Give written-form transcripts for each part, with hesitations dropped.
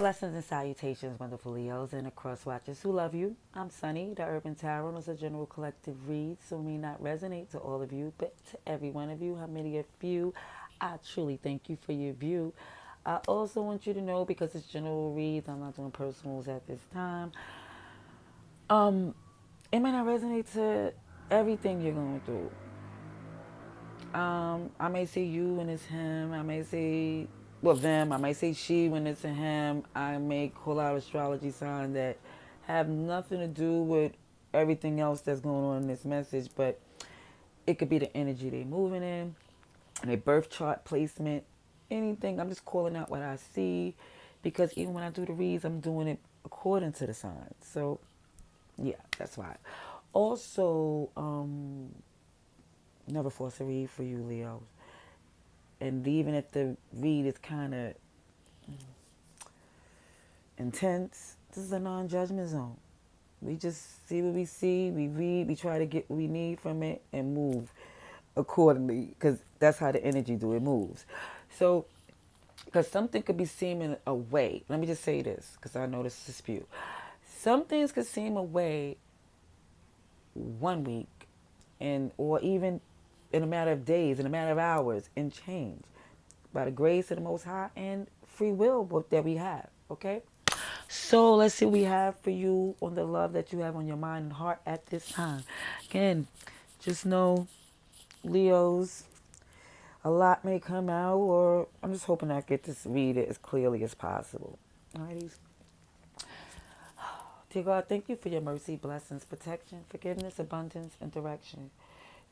Blessings and salutations, wonderful Leos and the cross watchers who love you. I'm Sunny, the Urban Tarot, and it's a general collective read, so it may not resonate to all of you, but to every one of you, how many of you, I truly thank you for your view. I also want you to know, because it's general reads, I'm not doing personals at this time. It may not resonate to everything you're going through. I may say you when it's him. I may say, well, them. I may say she when it's a him. I may call out astrology signs that have nothing to do with everything else that's going on in this message, but it could be the energy they're moving in, their birth chart placement, anything. I'm just calling out what I see because even when I do the reads, I'm doing it according to the signs. So, yeah, that's why. Also, never force a read for you, Leo. And even if the read is kind of intense, this is a non-judgment zone. We just see what we see, we read, we try to get what we need from it and move accordingly because that's how the energy do it moves. So, because something could be seeming away. Let me just say this because I know this is a dispute. Some things could seem away one week and or even in a matter of days, in a matter of hours, and change by the grace of the Most High and free will that we have. Okay, so let's see what we have for you on the love that you have on your mind and heart at this time. Again, just know, Leos, a lot may come out, or I'm just hoping I get to read it as clearly as possible. Alrighty. Dear God, thank you for your mercy, blessings, protection, forgiveness, abundance, and direction.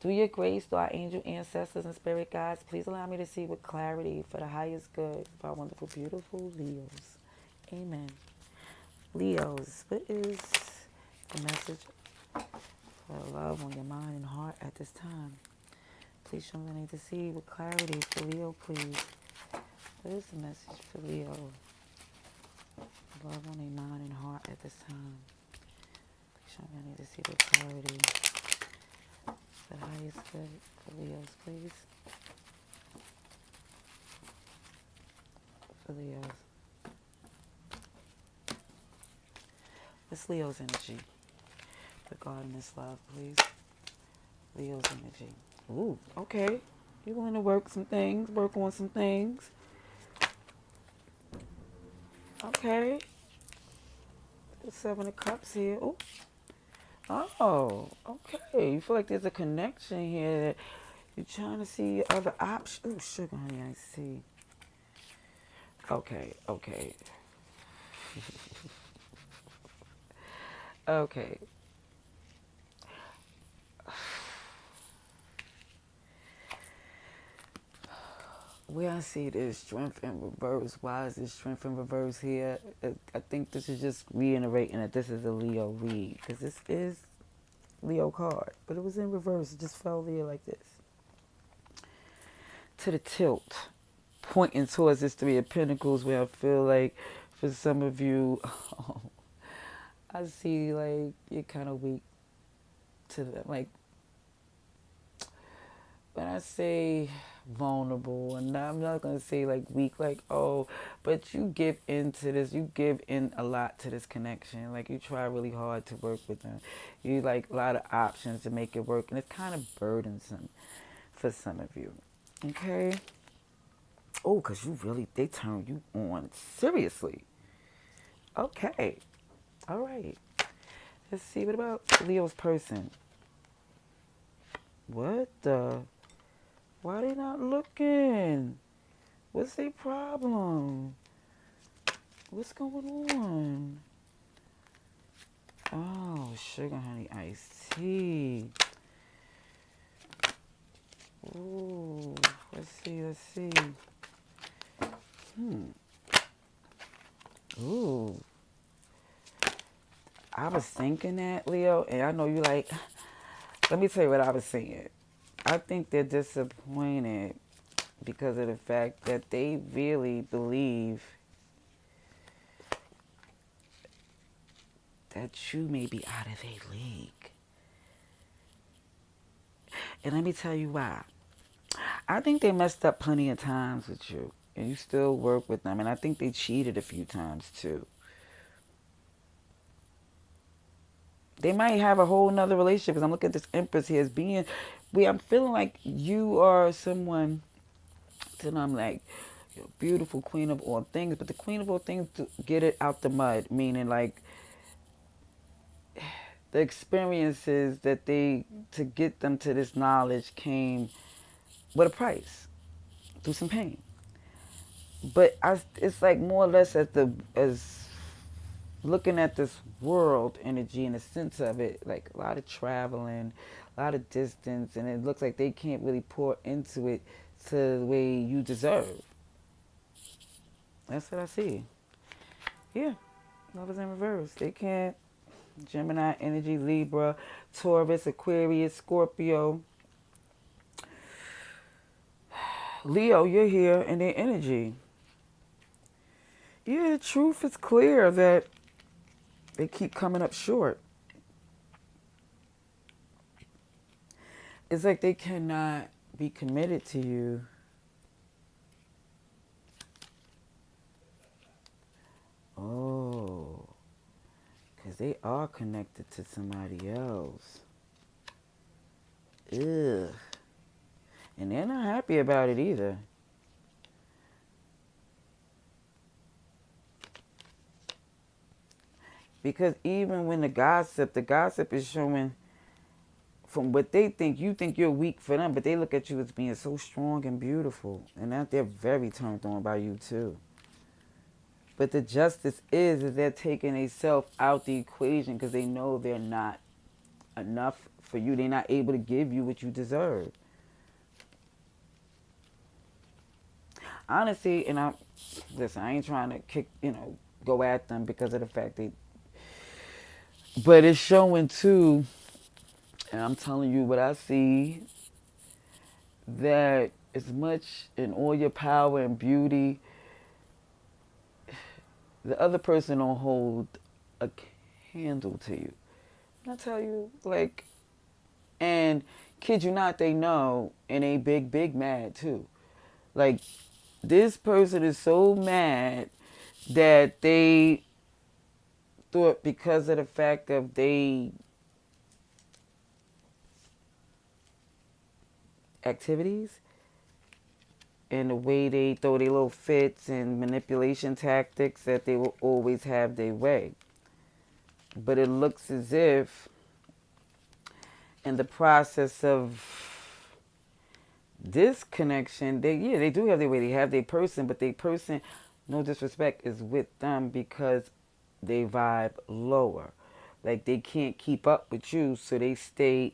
Through your grace, through our angel ancestors and spirit guides, please allow me to see with clarity for the highest good of our wonderful, beautiful Leos. Amen. Leos, what is the message for love on your mind and heart at this time? Please show me what I need to see with clarity for Leo, please. What is the message for Leo? Love on their mind and heart at this time. Please show me what I need to see with clarity for the highest good for Leos, please. For Leos. It's Leo's energy regarding this love, please. Leo's energy. Ooh, okay. You're willing to work on some things. Okay. The Seven of Cups here. Ooh. Oh, okay. You feel like there's a connection here that you're trying to see other options. Ooh, sugar, honey, I see. Okay, okay. Okay. Where I see this strength in reverse, why is this strength in reverse here? I think this is just reiterating that this is a Leo read, because this is Leo card, but it was in reverse. It just fell there like this. To the tilt, pointing towards this Three of Pentacles, where I feel like for some of you, I see like you're kind of weak to them. Like when I say vulnerable, and I'm not going to say like weak, like, oh, but you give into this, you give in a lot to this connection. Like you try really hard to work with them. You like a lot of options to make it work, and it's kind of burdensome for some of you. Okay? Oh, because they turn you on seriously. Okay. All right. Let's see. What about Leo's person? What the? Why they not looking? What's their problem? What's going on? Oh, sugar honey iced tea. Ooh, let's see. Ooh. I was thinking that, Leo, and I know you like, let me tell you what I was saying. I think they're disappointed because of the fact that they really believe that you may be out of a league. And let me tell you why. I think they messed up plenty of times with you. and you still work with them. And I think they cheated a few times too. They might have a whole nother relationship because I'm looking at this Empress here as being, I'm feeling like you are someone, and I'm like, beautiful queen of all things, but the queen of all things to get it out the mud, meaning like the experiences that they, to get them to this knowledge came with a price, through some pain. But it's like more or less as looking at this world energy in the sense of it, like a lot of traveling, a lot of distance, and it looks like they can't really pour into it to the way you deserve. That's what I see. Yeah, love is in reverse. They can't. Gemini energy, Libra, Taurus, Aquarius, Scorpio, Leo, you're here in their energy. Yeah, the truth is clear that they keep coming up short. It's like they cannot be committed to you. Oh, because they are connected to somebody else. Ugh. And they're not happy about it either. Because even when the gossip is showing from what they think, you think you're weak for them, but they look at you as being so strong and beautiful. And that they're very turned on by you too. But the justice is they're taking themselves out the equation because they know they're not enough for you. They're not able to give you what you deserve. Honestly, and I ain't trying to go at them because of the fact but it's showing too, and I'm telling you what I see, that as much in all your power and beauty, the other person don't hold a candle to you. And I tell you, like, and kid you not, they know, and they big mad too. Like, this person is so mad that they thought because of the fact of they activities and the way they throw their little fits and manipulation tactics that they will always have their way. But it looks as if in the process of this connection, they do have their way. They have their person, but their person, no disrespect, is with them because they vibe lower. Like they can't keep up with you, so they stay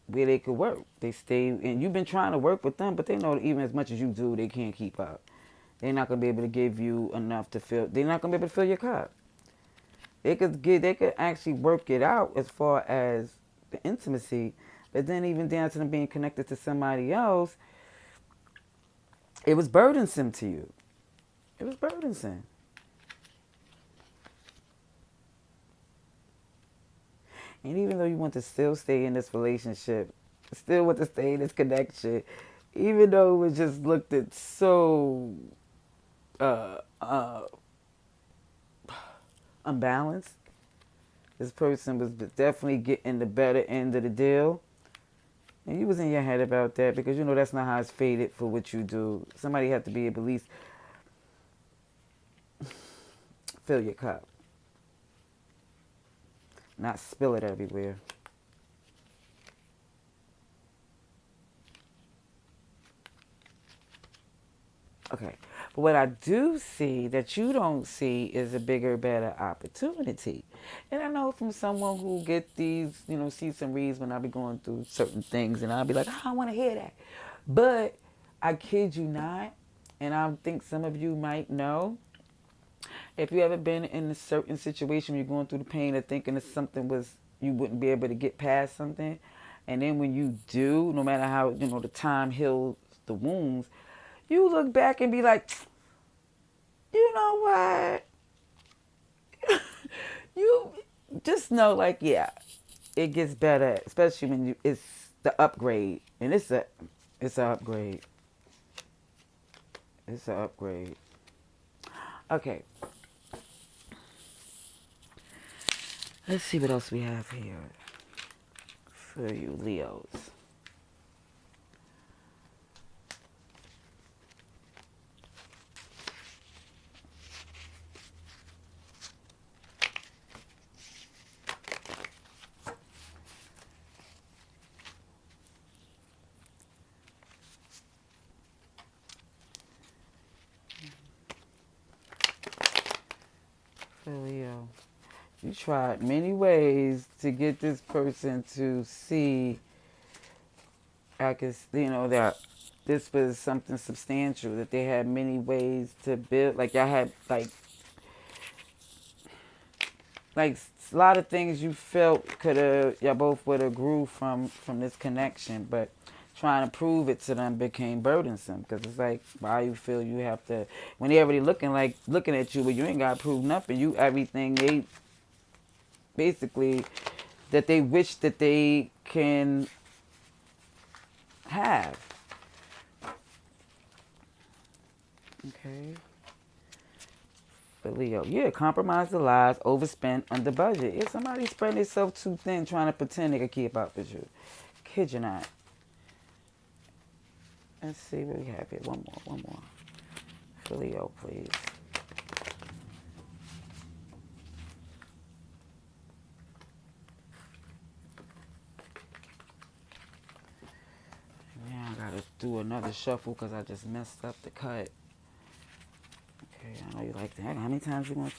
where they could work. They stay, and you've been trying to work with them, but they know even as much as you do, they can't keep up. They're not gonna be able to give you enough to fill. They're not gonna be able to fill your cup. They could actually work it out as far as the intimacy, but then even down to them being connected to somebody else, it was burdensome to you. It was burdensome. And even though you want to still stay in this relationship, still want to stay in this connection, even though it was just looked at so uh, uh, unbalanced, this person was definitely getting the better end of the deal. And you was in your head about that because you know that's not how it's fated for what you do. Somebody had to be able to at least fill your cup, not spill it everywhere. Okay. But what I do see that you don't see is a bigger, better opportunity. And I know from someone who get these, see some reads when I be going through certain things and I'll be like, I don't want to hear that. But I kid you not, and I think some of you might know, if you ever been in a certain situation where you're going through the pain of thinking that something was, you wouldn't be able to get past something. And then when you do, no matter how, the time heals the wounds, you look back and be like, you know what? You just know, like, yeah, it gets better, especially when it's the upgrade, and it's an upgrade. It's an upgrade. Okay. Let's see what else we have here for you Leos. For Leo. You tried many ways to get this person to see, I guess, that this was something substantial, that they had many ways to build. Like, y'all had, like a lot of things you felt y'all both would have grew from this connection, but trying to prove it to them became burdensome because it's like, why you feel you have to, when they already looking at you, but you ain't got to prove nothing. You, everything they basically that they wish that they can have. Okay. For Leo, yeah, compromise the lies, overspend, under budget. If somebody spreading themselves too thin trying to pretend they can keep up with you. Kid you not. Let's see what we have here. One more. For Leo, please. I gotta do another shuffle because I just messed up the cut. Okay, I know you like that. How many times you want?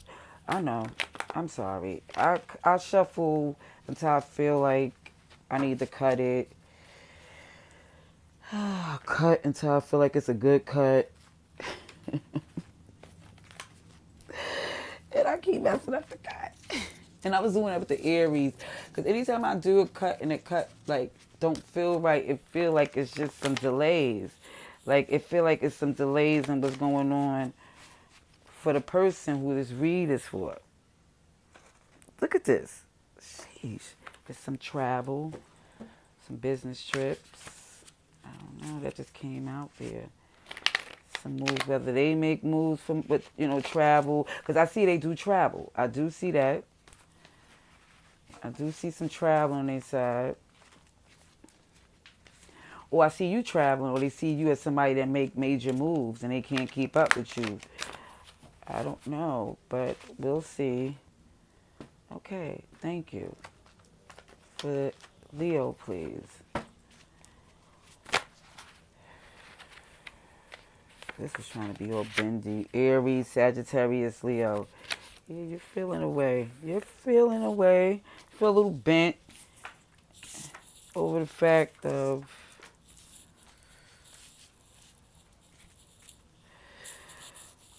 I know. I'm sorry. I shuffle until I feel like I need to cut it. Cut until I feel like it's a good cut. And I keep messing up the cut. And I was doing it with the Aries. Because anytime I do a cut and the cut like don't feel right, it feel like it's just some delays. Like it feel like it's some delays in what's going on for the person who this read is for. Look at this. Sheesh. There's some travel, some business trips. I don't know, that just came out there. Some moves, whether they make moves from, with, travel. Because I see they do travel. I do see that. I do see some travel on their side. Or I see you traveling, or they see you as somebody that make major moves and they can't keep up with you. I don't know, but we'll see. Okay, thank you. For Leo, please. This is trying to be all bendy. Aries, Sagittarius, Leo. Yeah, you're feeling away. You're feeling away. You feel a little bent over the fact of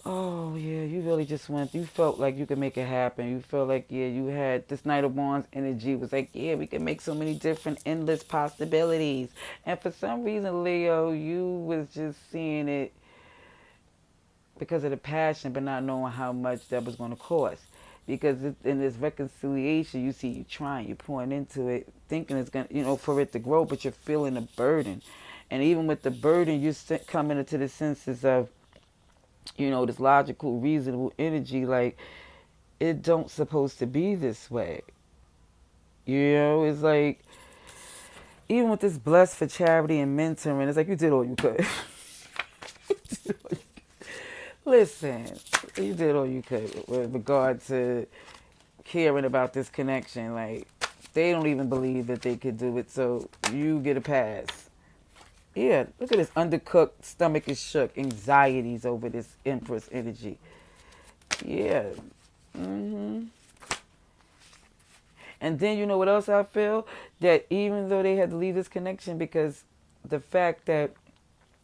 oh, yeah, you really just you felt like you could make it happen. You felt like, yeah, you had this Knight of Wands energy was like, yeah, we can make so many different endless possibilities. And for some reason, Leo, you was just seeing it because of the passion, but not knowing how much that was going to cost. Because in this reconciliation, you see you trying, you're pouring into it, thinking it's going to, for it to grow, but you're feeling a burden. And even with the burden, you're coming into the senses of, this logical, reasonable energy, like, it don't supposed to be this way. It's like, even with this blessed for charity and mentoring, it's like you did all you could. Listen, you did all you could with regard to caring about this connection. Like, they don't even believe that they could do it, so you get a pass. Yeah, look at this undercooked, stomach is shook, anxieties over this Empress energy. Yeah. And then you know what else I feel? That even though they had to leave this connection because the fact that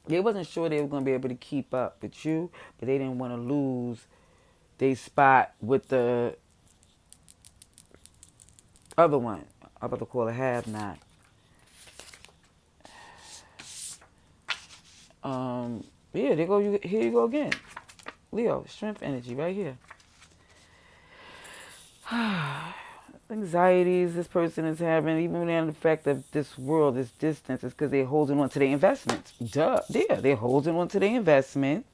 they wasn't sure they were going to be able to keep up with you, but they didn't want to lose their spot with the other one. I'm about to call it have-not. Yeah, here you go again. Leo, strength energy right here. Anxieties this person is having, even in the fact of this world, this distance, is because they're holding on to their investments. Duh. Yeah, they're holding on to their investment.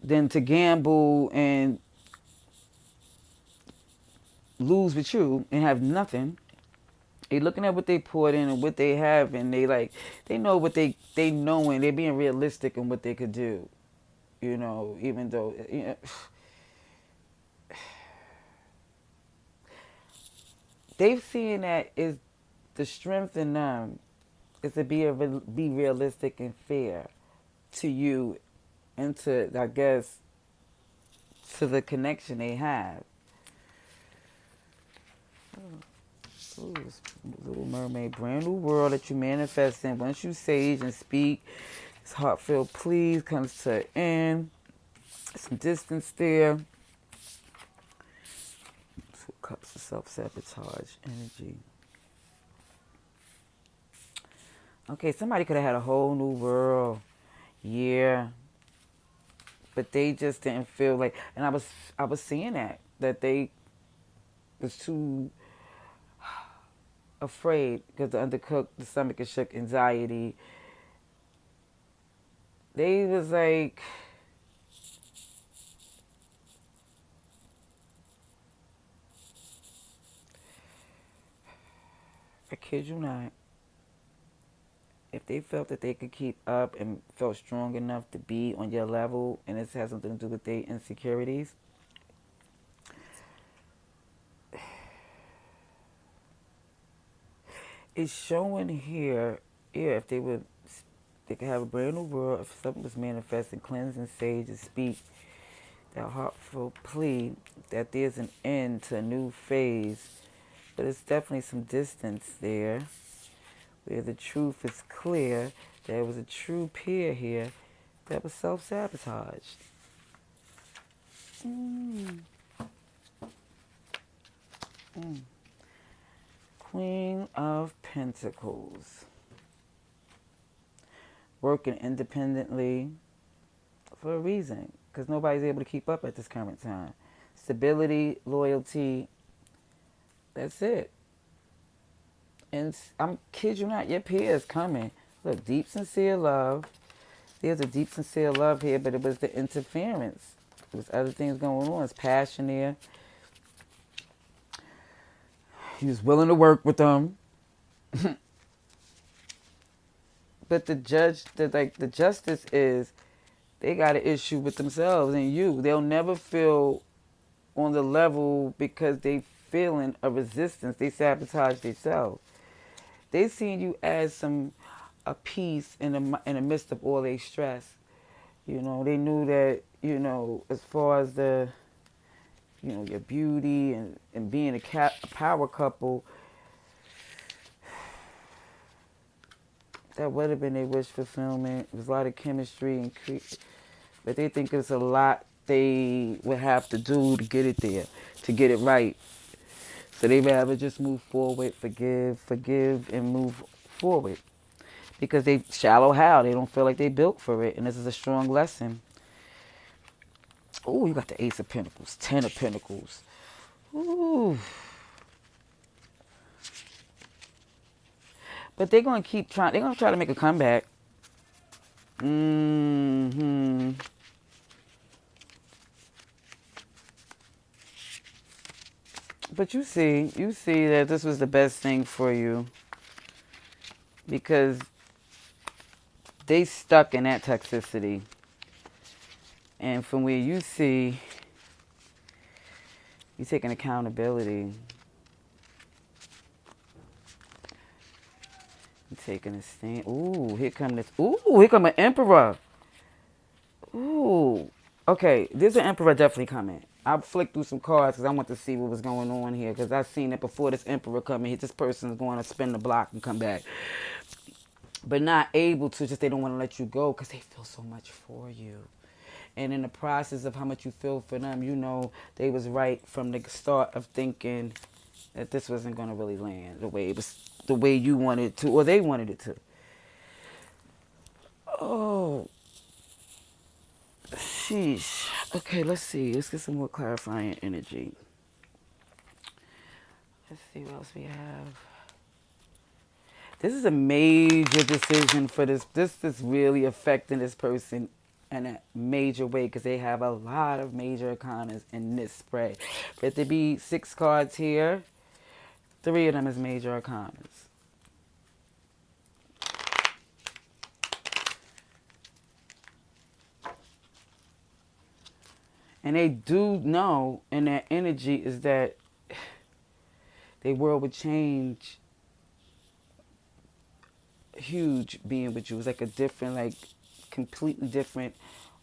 than to gamble and lose with you and have nothing. They looking at what they poured in and what they have, and they know what they know, and they're being realistic in what they could do. You know, even though they've seen that is the strength in them is to be realistic and fair to you and to, I guess, to the connection they have. Ooh, this Little Mermaid, brand new world that you manifest in. Once you sage and speak, this heartfelt please comes to an end. Some distance there. Two cups of self-sabotage energy. Okay, somebody could have had a whole new world. Yeah. But they just didn't feel like, and I was seeing that they was too afraid because the undercooked, the stomach is shook, anxiety. They was like, I kid you not, if they felt that they could keep up and felt strong enough to be on your level, and this has something to do with their insecurities, it's showing here, yeah, if they could have a brand new world, if something was manifesting, cleanse and sage and speak that heartfelt plea that there's an end to a new phase, but it's definitely some distance there where the truth is clear. There was a true peer here that was self-sabotaged. Mm. Mm. Queen of Pentacles. Working independently for a reason, because nobody's able to keep up at this current time. Stability, loyalty, that's it. And I'm kid you not, your peer is coming. Look, deep, sincere love. There's a deep, sincere love here, but it was the interference. There was other things going on. It's passion there. He was willing to work with them. But the justice is they got an issue with themselves and you. They'll never feel on the level because they feeling a resistance. They sabotage themselves. They seen you as a piece in the midst of all their stress. You know, they knew that, you know, as far as the, you know, your beauty and being a power couple, that would have been their wish fulfillment. It was a lot of chemistry but they think it's a lot they would have to do to get it there, to get it right. So they rather just move forward, forgive, and move forward. Because they shallow how. They don't feel like they built for it. And this is a strong lesson. Ooh, you got the Ace of Pentacles, Ten of Pentacles. Ooh. But they're going to keep trying. They're going to try to make a comeback. Mm-hmm. But you see that this was the best thing for you. Because they stuck in that toxicity. And from where you see, you're taking accountability. You're taking a stand. Ooh, here come this. Ooh, here come an emperor. Ooh. Okay, there's an emperor definitely coming. I flicked through some cards because I want to see what was going on here. Because I've seen it before this emperor coming. This person is going to spin the block and come back. But not able to, just they don't want to let you go because they feel so much for you. And in the process of how much you feel for them, you know, they was right from the start of thinking that this wasn't going to really land the way it was, the way you wanted it to, or they wanted it to. Oh, sheesh. Okay, let's see. Let's get some more clarifying energy. Let's see what else we have. This is a major decision for this. This is really affecting this person in a major way because they have a lot of major arcanas in this spread. But there be 6 cards here. 3 of them is major arcanas. And they do know, and their energy is that their world would change huge being with you. It's like a different, like completely different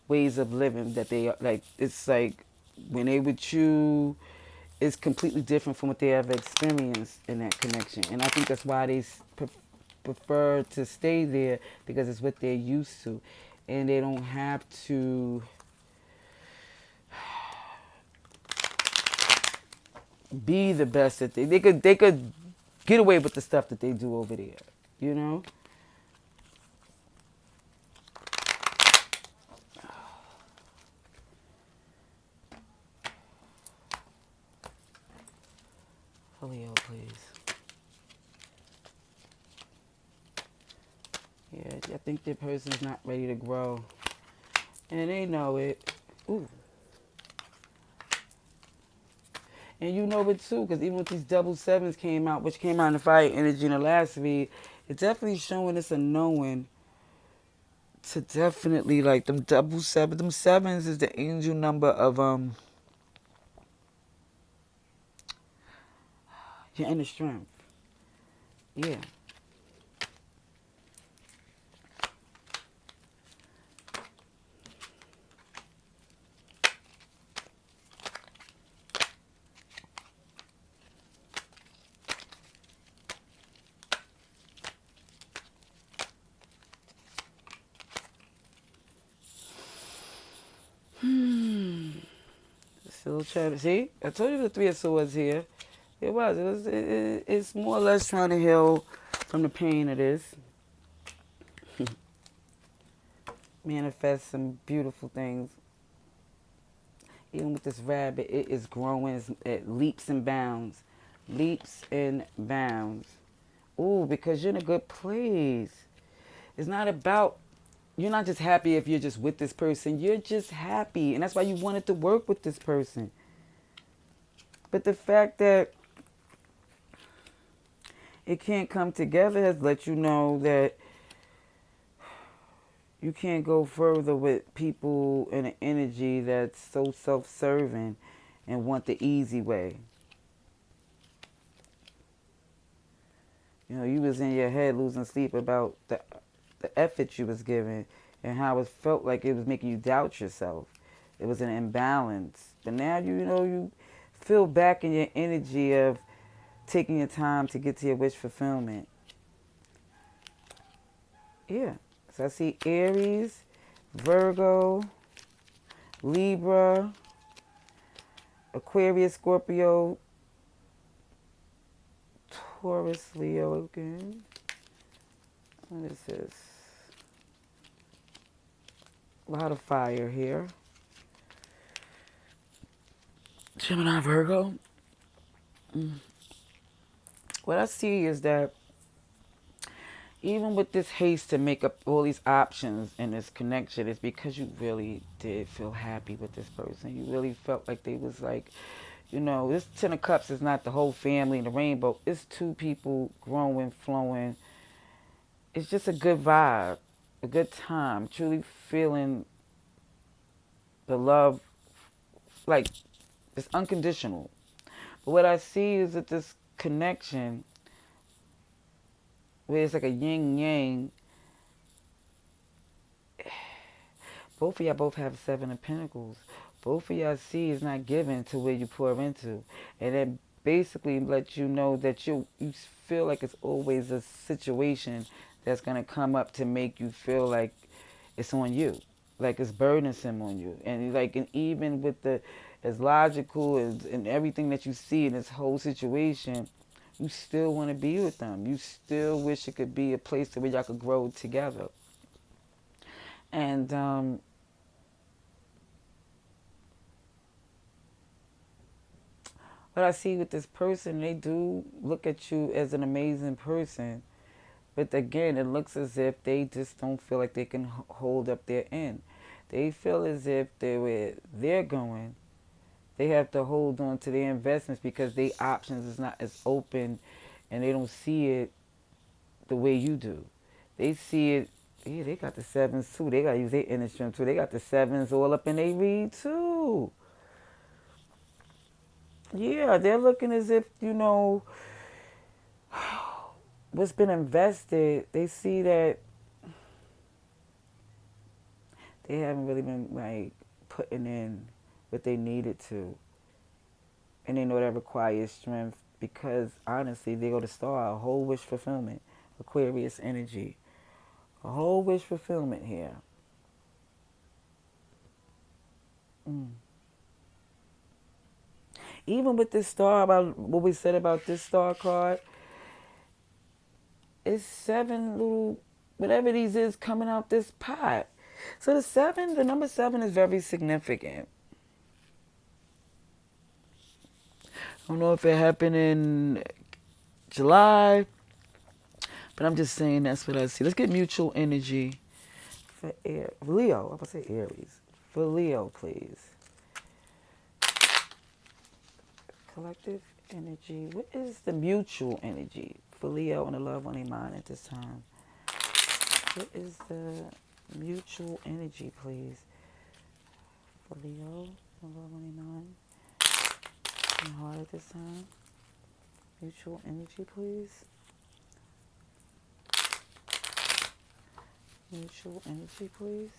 ways of living that they like. It's like when they with you, it's completely different from what they ever experienced in that connection. And I think that's why they prefer to stay there because it's what they're used to, and they don't have to be the best that they could get away with the stuff that they do over there, you know. Leo, please. Yeah, I think that person's not ready to grow, and they know it. Ooh. And you know it too, because even with these double sevens came out, which came out in the fire energy in the last read, it's definitely showing us a knowing to definitely like them double seven. Them sevens is the angel number of your inner strength. Yeah. Still trying to see. I told you the 3 of Swords here. It was. It's more or less trying to heal from the pain it is. Manifest some beautiful things. Even with this rabbit, it is growing. It leaps and bounds. Leaps and bounds. Ooh, because you're in a good place. It's not about, you're not just happy if you're just with this person. You're just happy. And that's why you wanted to work with this person. But the fact that it can't come together has let you know that you can't go further with people in an energy that's so self-serving and want the easy way. You know, you was in your head losing sleep about the effort you was giving and how it felt like it was making you doubt yourself. It was an imbalance. But now you feel back in your energy of taking your time to get to your wish fulfillment. Yeah. So I see Aries, Virgo, Libra, Aquarius, Scorpio, Taurus, Leo again. What is this? A lot of fire here. Gemini, Virgo. What I see is that even with this haste to make up all these options and this connection, it's because you really did feel happy with this person. You really felt like they was like, this 10 of Cups is not the whole family in the rainbow. It's 2 people growing, flowing. It's just a good vibe, a good time, truly feeling the love, like it's unconditional. But what I see is that this connection, where it's like a yin yang, both of y'all both have 7 of Pentacles. Both of y'all see is not given to where you pour into. And it basically lets you know that you feel like it's always a situation that's going to come up to make you feel like it's on you. Like it's burdensome on you. And even with as logical and everything that you see in this whole situation, you still want to be with them. You still wish it could be a place where y'all could grow together. And what I see with this person, they do look at you as an amazing person. But again, it looks as if they just don't feel like they can hold up their end. They feel as if where they're going, they have to hold on to their investments because their options is not as open, and they don't see it the way you do. They see it. Yeah, they got the sevens too. They gotta use their inner strength too. They got the sevens all up in their read too. Yeah, they're looking as if what's been invested. They see that they haven't really been like putting in what they needed to, and they know that requires strength because honestly, they go to star a whole wish fulfillment, Aquarius energy, a whole wish fulfillment here. Mm. Even with this star, about what we said about this star card, it's seven little whatever these is coming out this pot. So the number seven is very significant. I don't know if it happened in July, but I'm just saying that's what I see. Let's get mutual energy for Leo. I'm gonna say Aries. For Leo, please. Collective energy. What is the mutual energy for Leo and the love on their mind at this time? What is the mutual energy, please? For Leo, the love on their mind and heart at this time. Mutual energy, please. Mutual energy, please.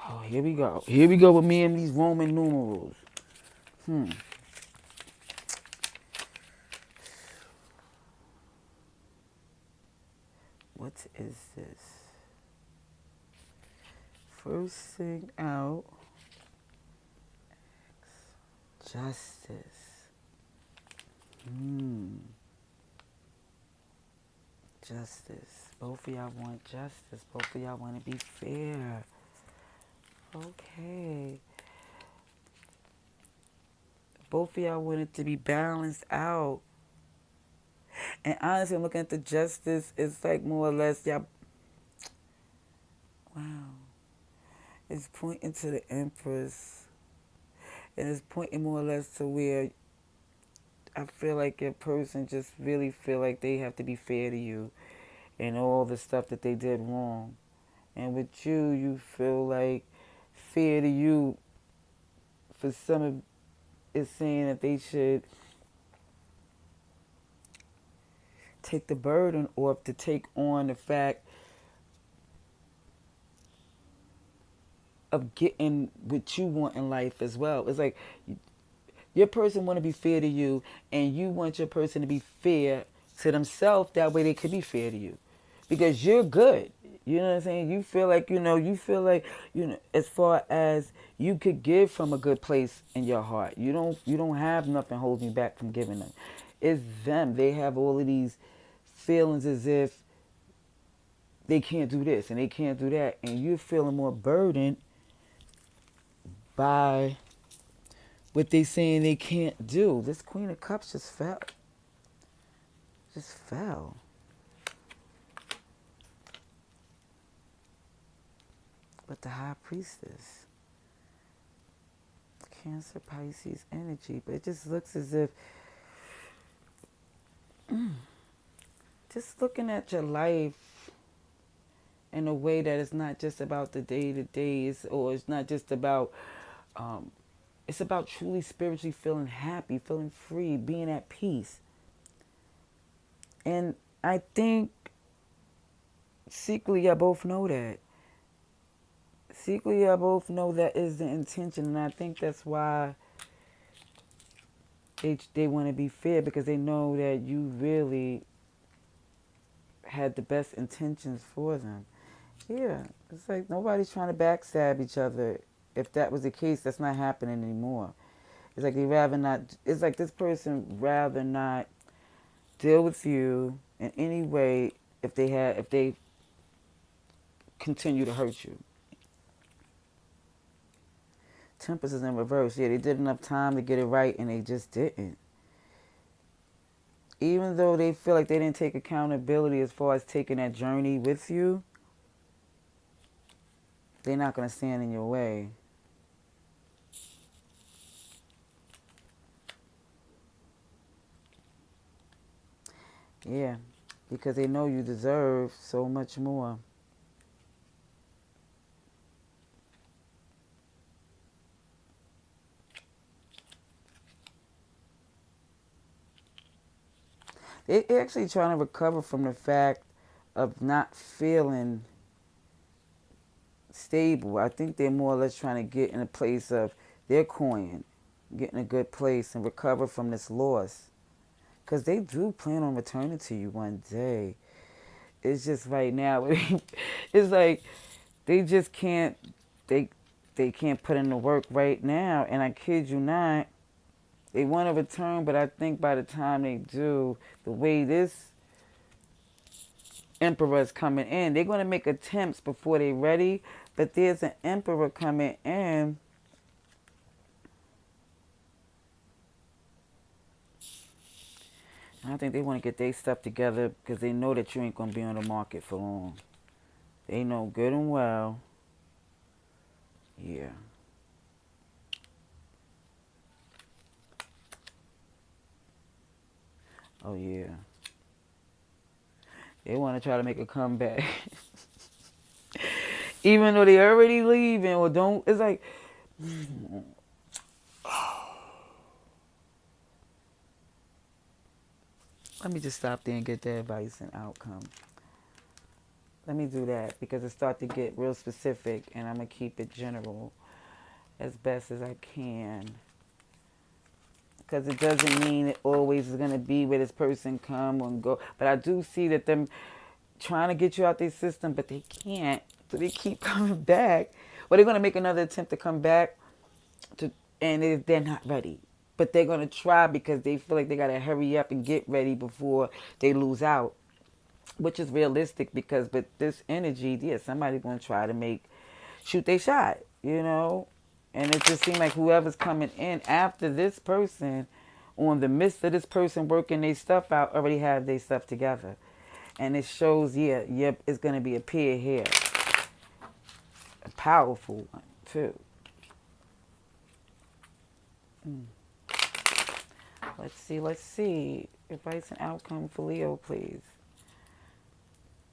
Oh, here we go. Here we go with me and these Roman numerals. What is this? First thing out, justice. Justice. Both of y'all want justice. Both of y'all want to be fair. Okay. Both of y'all want it to be balanced out. And honestly, I'm looking at the justice. It's like more or less, y'all. Wow. It's pointing to the Empress. And it's pointing more or less to where I feel like your person just really feel like they have to be fair to you and all the stuff that they did wrong. And with you, you feel like fair to you for some of it's saying that they should take the burden or to take on the fact of getting what you want in life as well. It's like your person want to be fair to you, and you want your person to be fair to themselves. That way, they could be fair to you, because you're good. You know what I'm saying? You feel like You feel like as far as you could give from a good place in your heart. You don't have nothing holding you back from giving them. It's them. They have all of these feelings as if they can't do this and they can't do that, and you're feeling more burdened by what they saying they can't do. This Queen of Cups just fell. Just fell. But the High Priestess, Cancer, Pisces energy, but it just looks as if, just looking at your life in a way that it's not just about the day-to-day, or it's not just about, it's about truly spiritually feeling happy, feeling free, being at peace. And I think secretly I both know that. Secretly I both know that is the intention, and I think that's why they want to be fair, because they know that you really had the best intentions for them. Yeah, it's like nobody's trying to backstab each other. If that was the case, that's not happening anymore. It's like they rather not. It's like this person rather not deal with you in any way if they continue to hurt you. Tempest is in reverse. Yeah, they did enough time to get it right, and they just didn't. Even though they feel like they didn't take accountability as far as taking that journey with you, they're not going to stand in your way. Yeah, because they know you deserve so much more. They're actually trying to recover from the fact of not feeling stable. I think they're more or less trying to get in a place of their coin, get in a good place and recover from this loss. Because they do plan on returning to you one day. It's just right now, it's like they just can't, they, they can't put in the work right now. And I kid you not, they want to return, but I think by the time they do, the way this emperor is coming in, they're going to make attempts before they're ready. But there's an emperor coming in. I think they want to get their stuff together because they know that you ain't going to be on the market for long. They know good and well. Yeah. Oh, yeah. They want to try to make a comeback. Even though they already leaving or don't, it's like, let me just stop there and get the advice and outcome. Let me do that because it start to get real specific and I'm going to keep it general as best as I can. Because it doesn't mean it always is going to be where this person come and go. But I do see that them trying to get you out their system, but they can't. So they keep coming back. Well, they're going to make another attempt to come back, and they're not ready. But they're going to try because they feel like they got to hurry up and get ready before they lose out, which is realistic because with this energy, yeah, somebody's going to try to shoot their shot, you know? And it just seems like whoever's coming in after this person, on the midst of this person working their stuff out, already have their stuff together. And it shows, yeah, it's going to be a pair here. A powerful one, too. Let's see. Advice and outcome for Leo, please.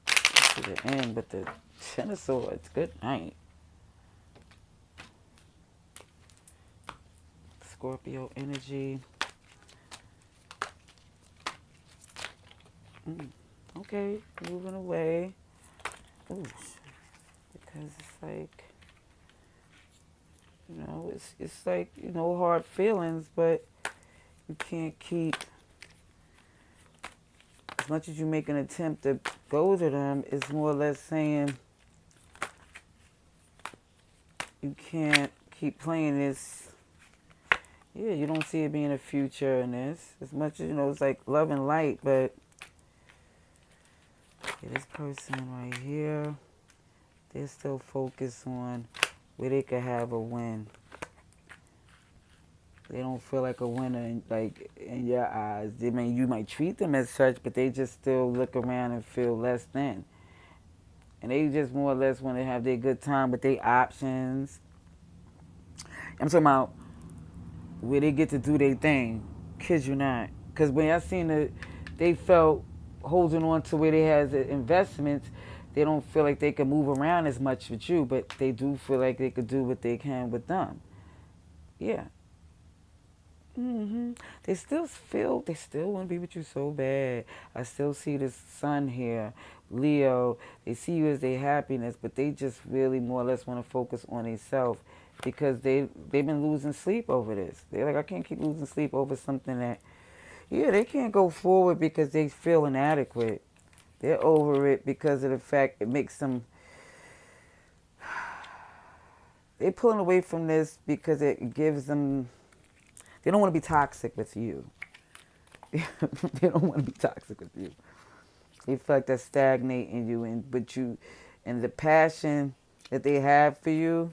To the end, but the Ten of Swords, good night. Scorpio energy. Okay, moving away. Ooh, because it's like, it's like, hard feelings, but you can't keep, as much as you make an attempt to go to them, it's more or less saying you can't keep playing this. Yeah, you don't see it being a future in this. As much as, it's like love and light, but yeah, this person right here, they're still focused on where they could have a win. They don't feel like a winner, in your eyes. I mean, you might treat them as such, but they just still look around and feel less than. And they just more or less want to have their good time with their options. I'm talking about where they get to do their thing. Kid you not. Because when I seen it, they felt holding on to where they has investments, they don't feel like they can move around as much with you, but they do feel like they could do what they can with them. Yeah. They still want to be with you so bad. I still see this sun here, Leo. They see you as their happiness, but they just really more or less want to focus on themselves because they've been losing sleep over this. They're like, I can't keep losing sleep over something that, yeah, they can't go forward because they feel inadequate. They're over it because of the fact it makes them, they're pulling away from this because it gives them, they don't want to be toxic with you. They don't want to be toxic with you. They feel like that's stagnating you, but the passion that they have for you,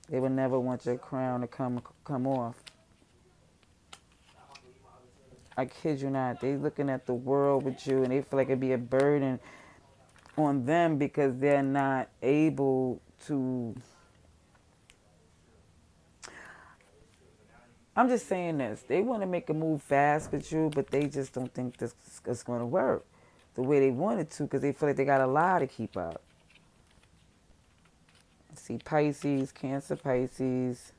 They would never want your crown to come off. I kid you not. They looking at the world with you and they feel like it'd be a burden on them because they're not able to. I'm just saying this. They want to make a move fast with you, but they just don't think this is going to work the way they want it to because they feel like they got a lie to keep up. See, Pisces, Cancer, Pisces.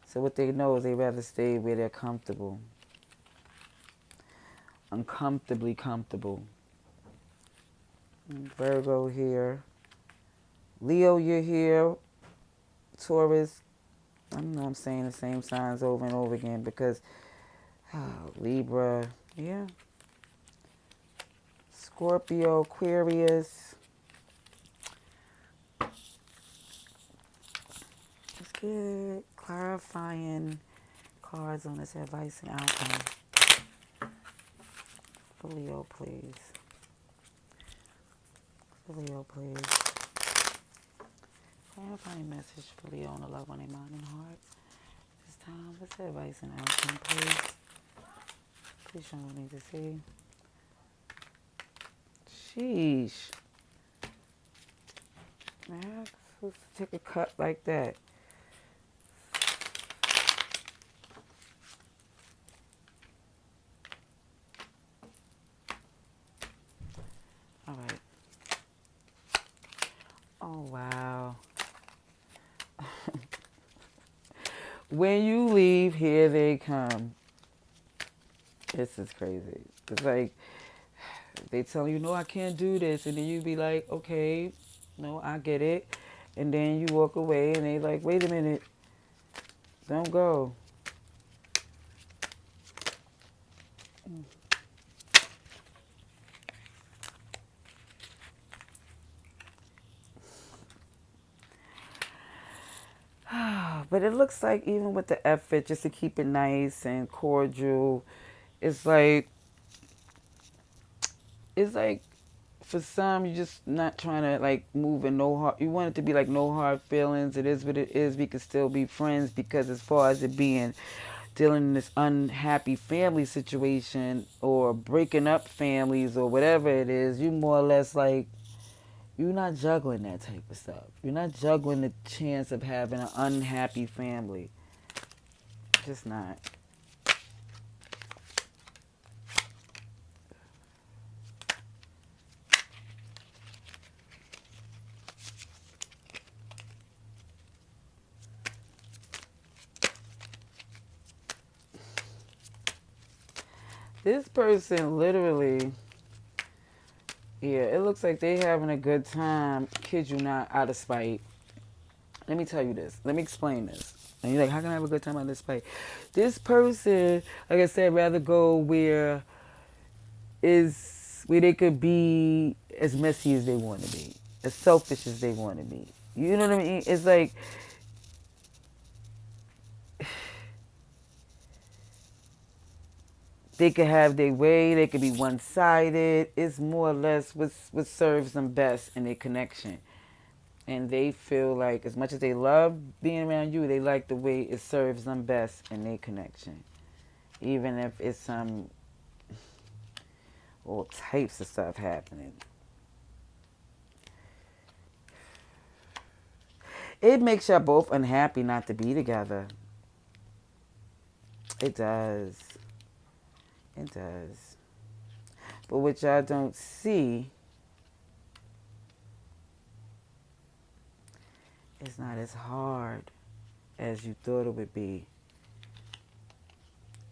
So what they know is they rather stay where they're comfortable. Uncomfortably comfortable. Virgo here. Leo, you're here. Taurus. I know I'm saying the same signs over and over again because Libra, yeah. Scorpio, Aquarius. Let's get clarifying cards on this advice and outcome. For Leo, please. For Leo, please. Clarifying message for Leo on the love on their mind and heart. This time, what's the advice and outcome, please? Please show me what I need to see. Sheesh. Man, I'm supposed to take a cut like that. All right. Oh, wow. When you leave, here they come. This is crazy. It's like they tell you, no, I can't do this. And then you be like, okay, no, I get it. And then you walk away and they like, wait a minute. Don't go. But it looks like even with the effort, just to keep it nice and cordial, it's like for some, you're just not trying to like move in no hard. You want it to be like no hard feelings. It is what it is. We can still be friends because as far as it being dealing in this unhappy family situation or breaking up families or whatever it is, you more or less like you're not juggling that type of stuff. You're not juggling the chance of having an unhappy family. Just not. This person literally, yeah, it looks like they having a good time, kid you not, out of spite. Let me tell you this. Let me explain this. And you're like, how can I have a good time out of spite? This person, like I said, rather go where they could be as messy as they want to be, as selfish as they want to be. You know what I mean? It's like they could have their way. They could be one-sided. It's more or less what serves them best in their connection. And they feel like as much as they love being around you, they like the way it serves them best in their connection. Even if it's some all types of stuff happening. It makes y'all both unhappy not to be together. It does. It does. But what y'all don't see, it's not as hard as you thought it would be.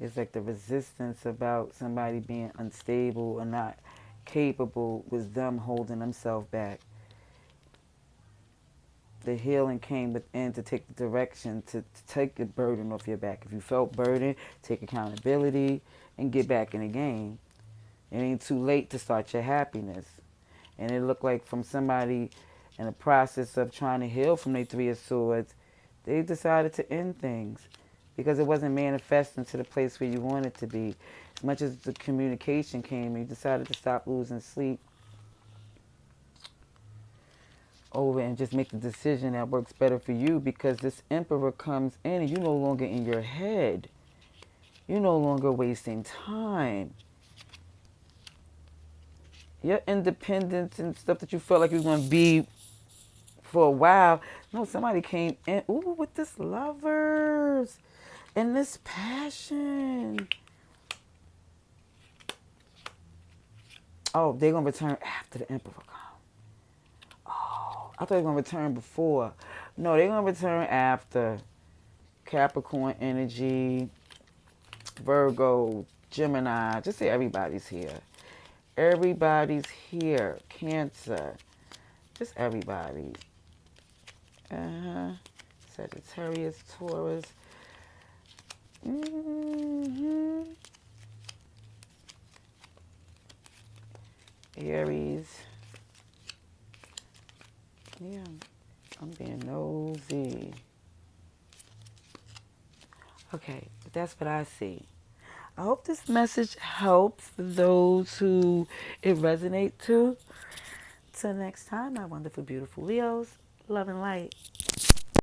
It's like the resistance about somebody being unstable or not capable was them holding themselves back. The healing came within to take the direction, to take the burden off your back. If you felt burdened, take accountability and get back in the game. It ain't too late to start your happiness. And it looked like from somebody in the process of trying to heal from their Three of Swords, they decided to end things because it wasn't manifesting to the place where you wanted to be. As much as the communication came, you decided to stop losing sleep. over and just make the decision that works better for you, because this Emperor comes in and you're no longer in your head. You're no longer wasting time. Your independence and stuff that you felt like you were going to be for a while. No, somebody came in, ooh, with this Lovers and this Passion. Oh, they're going to return after the Emperor comes. Oh, I thought they were going to return before. No, they're going to return after. Capricorn energy, Virgo, Gemini. Just say everybody's here. Everybody's here. Cancer. Just everybody. Sagittarius, Taurus. Aries. Yeah, I'm being nosy. Okay, but that's what I see. I hope this message helps for those who it resonates to. Till next time, my wonderful, beautiful Leos. Love and light.